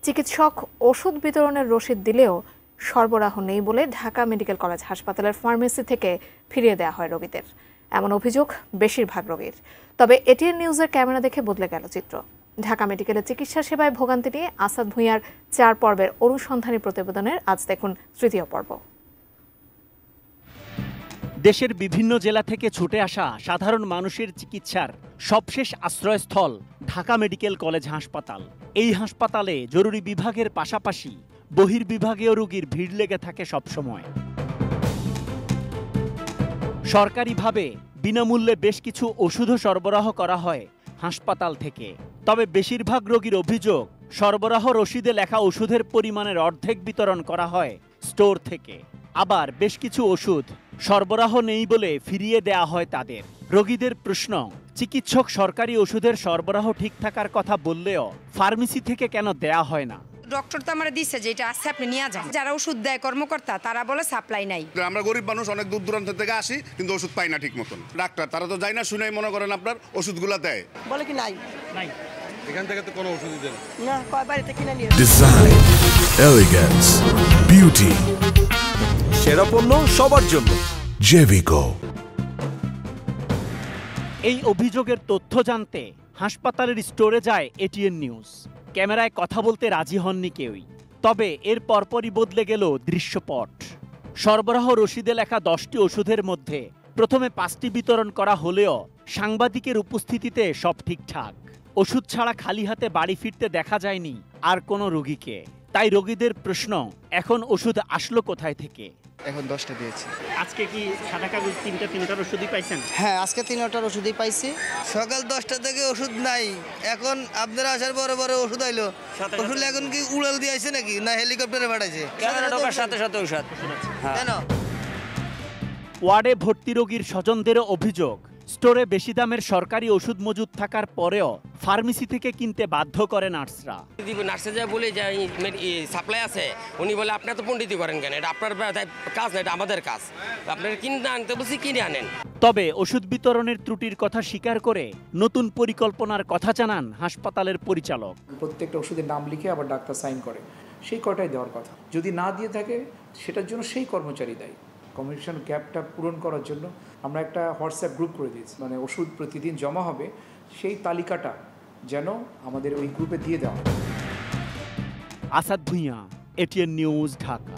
চিকিৎসক ওষুধ বিতরণের রসিদ দিলেও সরবরাহ নেই বলে ঢাকা মেডিকেল কলেজ হাসপাতালের ফার্মেসি থেকে ফিরিয়ে দেওয়া হয় রোগীদের। এমন অভিযোগ বেশিরভাগ রোগীর। তবে এটিএন নিউজের ক্যামেরা দেখে বদলে গেল চিত্র। ঢাকা মেডিকেলের চিকিৎসা সেবায় ভোগান্তি নিয়ে আসাদ ভূঁইয়ার 4 পর্বের অনুসন্ধানী প্রতিবেদনের আজ দেখুন তৃতীয় পর্ব। দেশের বিভিন্ন জেলা থেকে ছুটে আসা সাধারণ মানুষের চিকিৎসার সবশেষ আশ্রয়স্থল ঢাকা মেডিকেল কলেজ হাসপাতাল। এই হাসপাতালে জরুরি বিভাগের পাশাপাশি বহির্বিভাগীয় রোগীর ভিড় লেগে থাকে সবসময়। সরকারিভাবে বিনামূল্যে বেশ কিছু ওষুধও সরবরাহ করা হয় হাসপাতাল থেকে। তবে বেশিরভাগ রোগীর অভিযোগ, সরবরাহ রসিদে লেখা ওষুধের পরিমাণের অর্ধেক বিতরণ করা হয় স্টোর থেকে। আবার বেশ কিছু ওষুধ সরবরাহ নেই বলে ফিরিয়ে দেয়া হয় তাদের। রোগীদের প্রশ্ন, চিকিৎসক সরকারি ওষুধের সরবরাহ ঠিক থাকার কথা বললেও ফার্মেসি থেকে কেন দেয়া হয় না? ডক্টর তো আমরা দিচ্ছে যে এটা আছে আপনি নিয়ে যান। যারা ওষুধ দেয় কর্মকর্তা তারা বলে সাপ্লাই নাই। আমরা গরিব মানুষ, অনেক দূর দূরান্ত থেকে আসি, কিন্তু ওষুধ পাই না ঠিক মতন। ডাক্তার তারা তো যায় না, শুনেই মনে করেন আপনার ওষুধগুলো দেয়, বলে কি নাই নাই এখান থেকে তো কোনো ওষুধই দেয় না, কয় বাড়িতে কিনে নিয়ে। ডিজাইন, এলিগেন্স, বিউটি, সেরা পণ্য সবার জন্য জেভিকো। এই অভিযোগের তথ্য জানতে হাসপাতালের স্টোরে যায় এটিএন নিউজ। ক্যামেরায় কথা বলতে রাজি হননি কেউই। তবে এর পরপরই বদলে গেল দৃশ্যপট। সরবরাহ রসিদে লেখা 10টি ওষুধের মধ্যে প্রথমে 5টি বিতরণ করা হলেও সাংবাদিকের উপস্থিতিতে সব ঠিকঠাক। ওষুধ ছাড়া খালি হাতে বাড়ি ফিরতে দেখা যায়নি আর কোনো রোগীকে। তাই রোগীদের প্রশ্ন, এখন ওষুধ আসলো কোথায় থেকে? এখন 10টা দিয়েছি। আজকে কি সাদা কাগজ তিনটার ওষুধই পাইছেন? হ্যাঁ, আজকে 3টার ওষুধই পাইছি। সকাল 10টা থেকে ওষুধ নাই, এখন আপনারা আসার পরে পরে ওষুধ আইলো। ওষুধ এখন কি উড়াল দিয়ে আইছে নাকি, না হেলিকপ্টারে পাঠাইছে? সাথে ওষুধ কেন? ওয়ার্ডে ভর্তি রোগীর স্বজনদেরও অভিযোগ, স্টোরে বেশি দামের সরকারি ওষুধ মজুদ থাকার পরেও ফার্মেসি থেকে কিনতে বাধ্য করে নার্সরা। নার্সে যা বলে যে সাপ্লাই আছে, উনি বলে আপনি তো পণ্ডিতি করেন কেন, এটা আপনার কাজ না, এটা আমাদের কাজ, আপনারা কিনে আনতে বলছি কিনে আনেন। তবে ওষুধ বিতরণের ত্রুটির কথা স্বীকার করে নতুন পরিকল্পনার কথা জানান হাসপাতালের পরিচালক। প্রত্যেকটা ওষুধের নাম লিখে আবার ডাক্তার সাইন করে, সেই কটাই দেওয়ার কথা। যদি না দিয়ে থাকে সেটার জন্য সেই কর্মচারী দায়ী। কমিউনিকেশন গ্যাপটা পূরণ করার জন্য আমরা একটা হোয়াটসঅ্যাপ গ্রুপ করে দিয়েছি, মানে ওষুধ প্রতিদিন জমা হবে সেই তালিকাটা যেন আমাদের ওই গ্রুপে দিয়ে দেওয়া হয়। Asad Bhuiyan, ATN news, Dhaka.